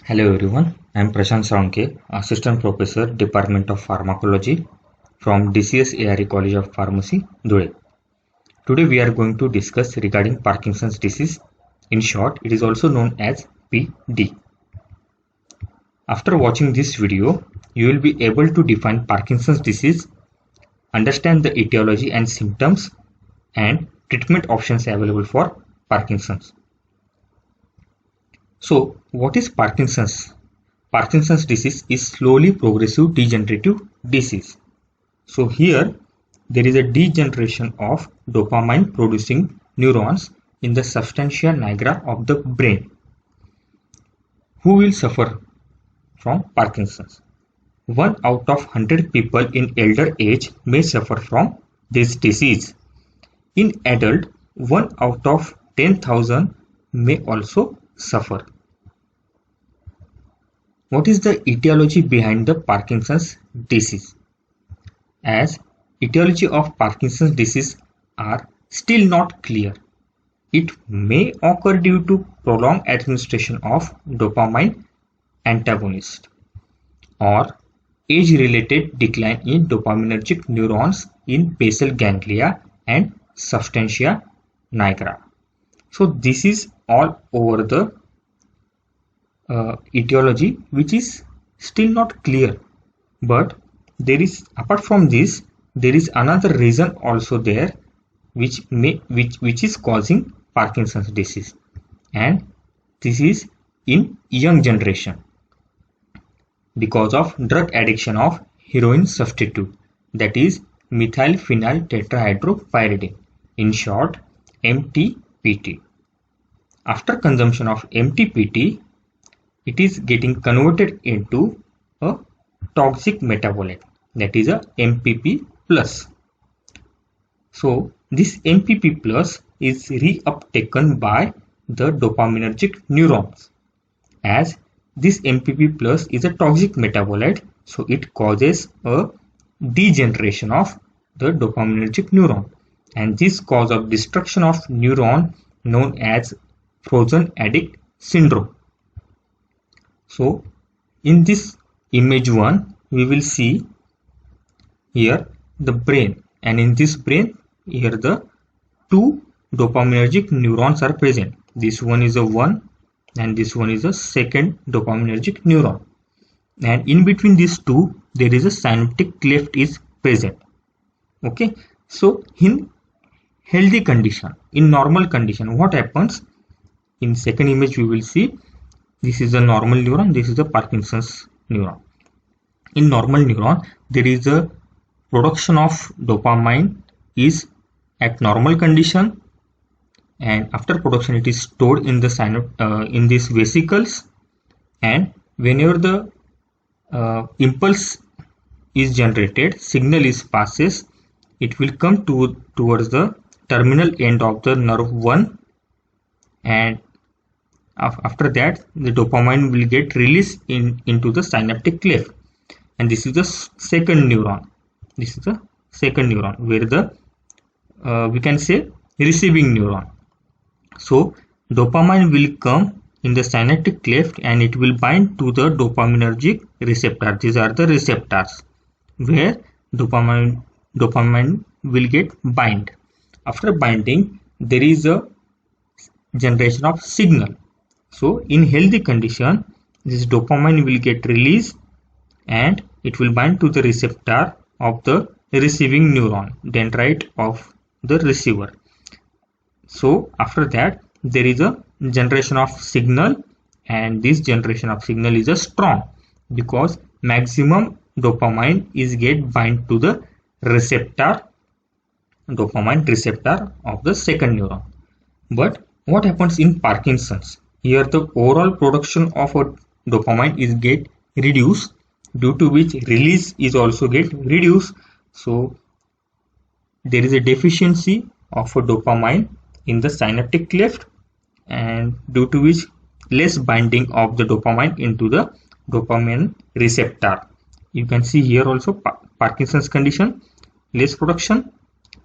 Hello everyone, I am Prashant Saunke, Assistant Professor, Department of Pharmacology from DCS ARE College of Pharmacy, Dhule. Today we are going to discuss regarding Parkinson's disease. In short, it is also known as PD. After watching this video, you will be able to define Parkinson's disease, understand the etiology and symptoms, and treatment options available for Parkinson's. So, what is Parkinson's? Parkinson's disease is slowly progressive degenerative disease. So here there is a degeneration of dopamine producing neurons in the substantia nigra of the brain. Who will suffer from Parkinson's? 1 out of 100 people in elder age may suffer from this disease. In adult, 1 out of 10,000 may also suffer. What is the etiology behind the Parkinson's disease? As etiology of Parkinson's disease are still not clear. It may occur due to prolonged administration of dopamine antagonist or age-related decline in dopaminergic neurons in basal ganglia and substantia nigra. So this is all over the etiology, which is still not clear, but there is, apart from this, there is another reason also there which is causing Parkinson's disease, and this is in young generation because of drug addiction of heroin substitute, that is methylphenyl tetrahydropyridine, in short MTPT. After consumption of MTPT, it is getting converted into a toxic metabolite, that is a MPP plus. So this MPP plus is reuptaken by the dopaminergic neurons. As this MPP plus is a toxic metabolite, so it causes a degeneration of the dopaminergic neuron, and this cause of destruction of neuron known as frozen addict syndrome. So in this image 1, we will see here the brain, and in this brain here the two dopaminergic neurons are present. This one is a 1 and this one is a second dopaminergic neuron, and in between these two there is a synaptic cleft is present. Okay, so in healthy condition, in normal condition, what happens? In second image we will see this is a normal neuron, this is a Parkinson's neuron. In normal neuron, there is a production of dopamine is at normal condition, and after production it is stored in the in these vesicles, and whenever the impulse is generated, signal is passes, it will come towards the terminal end of the nerve 1, and after that the dopamine will get released into the synaptic cleft, and this is the second neuron. This is the second neuron where the we can say receiving neuron. So dopamine will come in the synaptic cleft and it will bind to the dopaminergic receptor. These are the receptors where dopamine will get bind. After binding, there is a generation of signal. So in healthy condition, this dopamine will get released and it will bind to the receptor of the receiving neuron, dendrite of the receiver. So after that there is a generation of signal, and this generation of signal is a strong because maximum dopamine is get bind to the receptor, dopamine receptor of the second neuron. But what happens in Parkinson's? Here the overall production of a dopamine is get reduced, due to which release is also get reduced. So there is a deficiency of a dopamine in the synaptic cleft, and due to which less binding of the dopamine into the dopamine receptor. You can see here also Parkinson's condition, less production,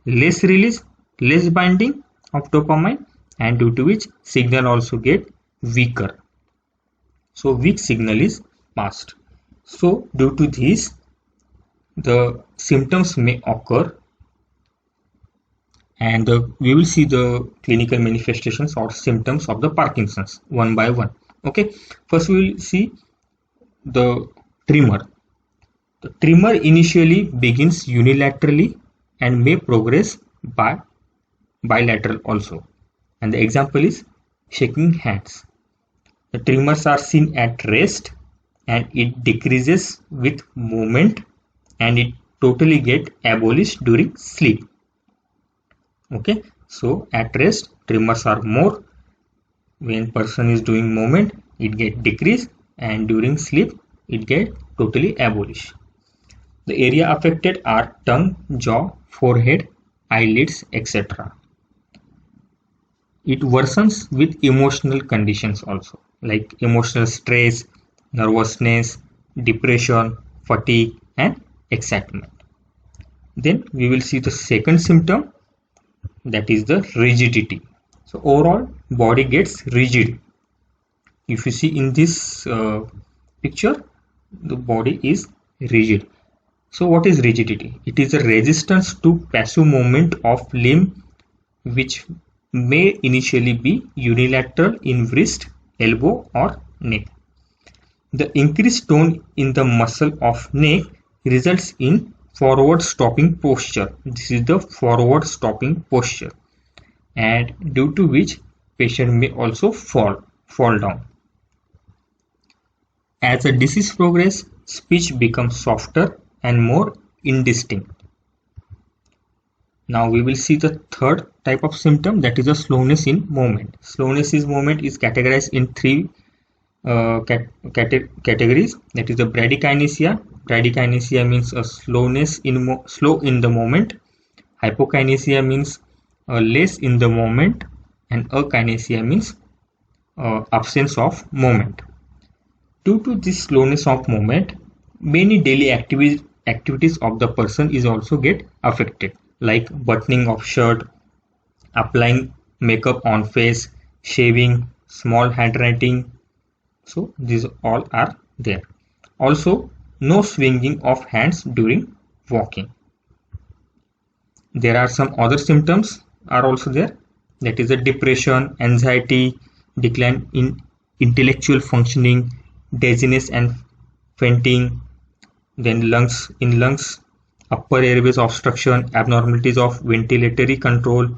less release, less binding of dopamine, and due to which signal also get weaker. So weak signal is passed. So due to this, the symptoms may occur, and we will see the clinical manifestations or symptoms of the Parkinson's one by one. Okay, first we will see the tremor. The tremor initially begins unilaterally and may progress by bilateral also. And the example is shaking hands. The tremors are seen at rest and it decreases with movement, and it totally get abolished during sleep. Okay, so at rest tremors are more. When person is doing movement, it get decreased, and during sleep it get totally abolished. The area affected are tongue, jaw, forehead, eyelids, etc. It worsens with emotional conditions also, like emotional stress, nervousness, depression, fatigue, and excitement. Then we will see the second symptom, that is the rigidity. So overall body gets rigid. If you see in this picture, the body is rigid. So what is rigidity? It is a resistance to passive movement of limb, which may initially be unilateral in wrist, elbow, or neck. The increased tone in the muscle of neck results in forward stopping posture. This is the forward stopping posture, and due to which patient may also fall down. As the disease progresses, speech becomes softer and more indistinct. Now we will see the third type of symptom, that is a slowness in movement. Slowness in movement is categorized in three categories. That is the bradykinesia. Bradykinesia means a slowness in slow in the movement. Hypokinesia means less in the movement, and akinesia means absence of movement. Due to this slowness of movement, many daily activities of the person is also get affected, like buttoning of shirt, applying makeup on face, shaving, small handwriting. So these all are there. Also, no swinging of hands during walking. There are some other symptoms are also there. That is a depression, anxiety, decline in intellectual functioning, dizziness and fainting. Then lungs, upper airways obstruction, abnormalities of ventilatory control,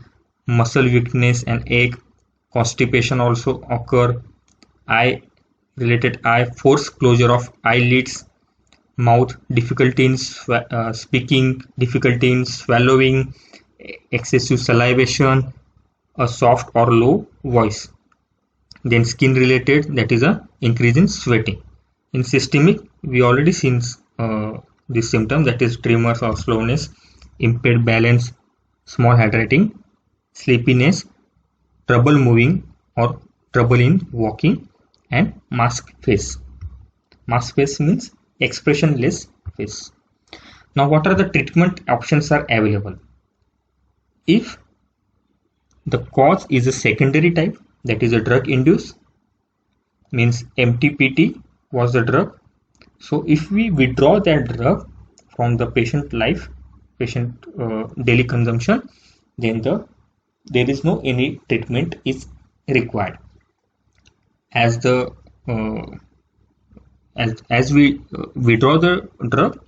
muscle weakness and ache, constipation also occur, forced closure of eyelids, mouth, difficulty in speaking, difficulty in swallowing, excessive salivation, a soft or low voice. Then skin related, that is a increase in sweating. In systemic, we already seen this symptom, that is tremors or slowness, impaired balance, small handwriting, sleepiness, trouble moving or trouble in walking, and mask face. Mask face means expressionless face. Now what are the treatment options are available? If the cause is a secondary type, that is a drug induced, means MTPT was the drug. So if we withdraw that drug from the patient daily consumption, then there is no any treatment is required. As we withdraw the drug,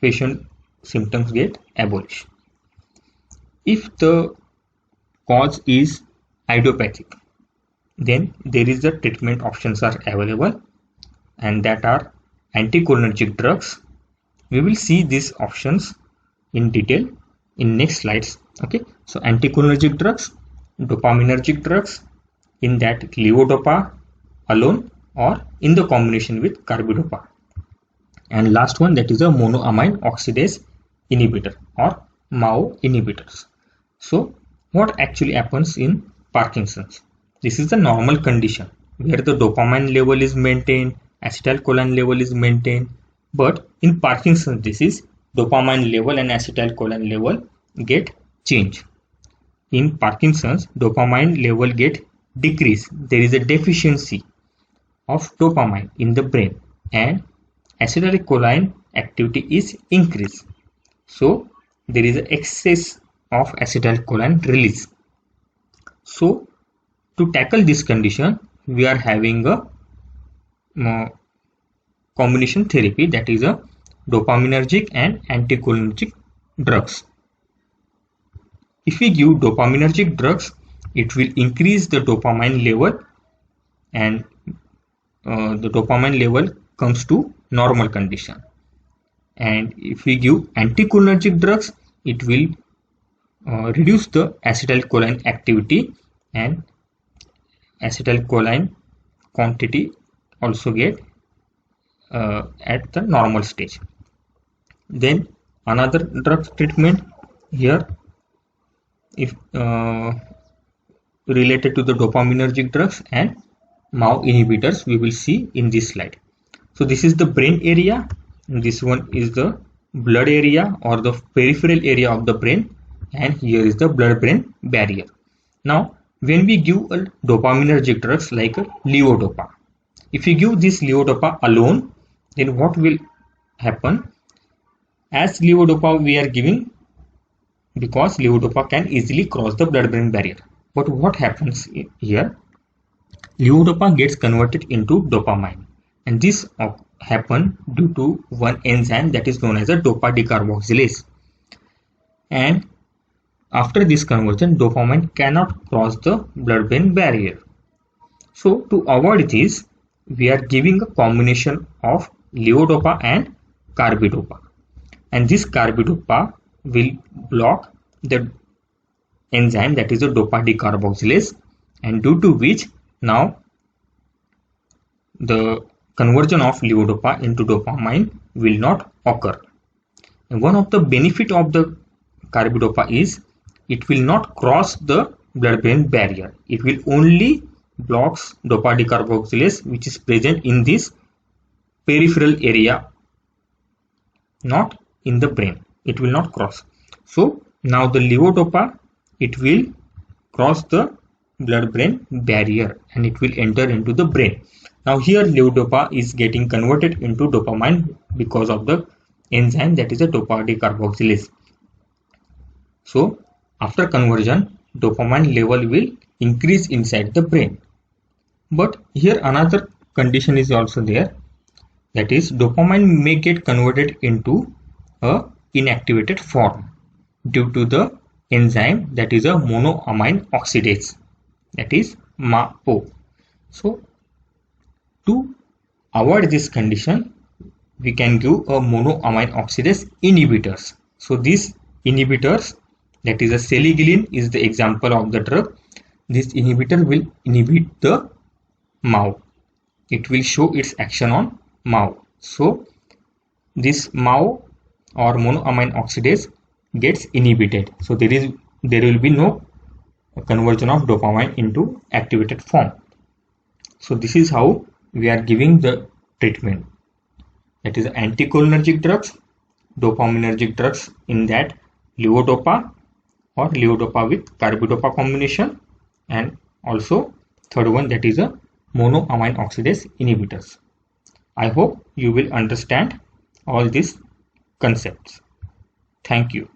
patient symptoms get abolished. If the cause is idiopathic, then there is the treatment options are available, and that are anticholinergic drugs. We will see these options in detail in next slides. Okay, so anticholinergic drugs, dopaminergic drugs, in that levodopa alone or in the combination with carbidopa, and last one, that is a monoamine oxidase inhibitor or MAO inhibitors. So what actually happens in Parkinson's? This is the normal condition where the dopamine level is maintained, acetylcholine level is maintained, but in Parkinson's disease, dopamine level and acetylcholine level get changed. In Parkinson's, dopamine level get decreased. There is a deficiency. of dopamine in the brain and acetylcholine activity is increased. So there is an excess of acetylcholine release. So to tackle this condition, we are having a combination therapy, that is a dopaminergic and anticholinergic drugs. If we give dopaminergic drugs, it will increase the dopamine level and the dopamine level comes to normal condition. And if we give anticholinergic drugs, it will reduce the acetylcholine activity and acetylcholine quantity also get at the normal stage. Then another drug treatment here, if related to the dopaminergic drugs and MAO inhibitors, we will see in this slide. So this is the brain area, and this one is the blood area or the peripheral area of the brain, and here is the blood-brain barrier. Now when we give a dopaminergic drugs like levodopa, if we give this levodopa alone, then what will happen? As levodopa we are giving because levodopa can easily cross the blood-brain barrier. But what happens here? Levodopa gets converted into dopamine, and this happens due to one enzyme that is known as a dopa decarboxylase. And after this conversion, dopamine cannot cross the blood-brain barrier. So to avoid this, we are giving a combination of levodopa and carbidopa, and this carbidopa will block the enzyme that is a dopa decarboxylase, and due to which now the conversion of levodopa into dopamine will not occur. And one of the benefit of the carbidopa is it will not cross the blood-brain barrier. It will only blocks dopa decarboxylase which is present in this peripheral area, not in the brain. It will not cross. So now the levodopa, it will cross the blood-brain barrier and it will enter into the brain. Now here levodopa is getting converted into dopamine because of the enzyme that is a dopa decarboxylase. So after conversion, dopamine level will increase inside the brain. But here another condition is also there, that is dopamine may get converted into a inactivated form due to the enzyme that is a monoamine oxidase, that is MAO. So to avoid this condition, we can give a monoamine oxidase inhibitors. So these inhibitors, that is a selegiline is the example of the drug. This inhibitor will inhibit the MAO. It will show its action on MAO. So this MAO or monoamine oxidase gets inhibited. So there will be no conversion of dopamine into activated form. So this is how we are giving the treatment, that is anticholinergic drugs, dopaminergic drugs, in that levodopa or levodopa with carbidopa combination, and also third one, that is a monoamine oxidase inhibitors. I hope you will understand all these concepts. Thank you.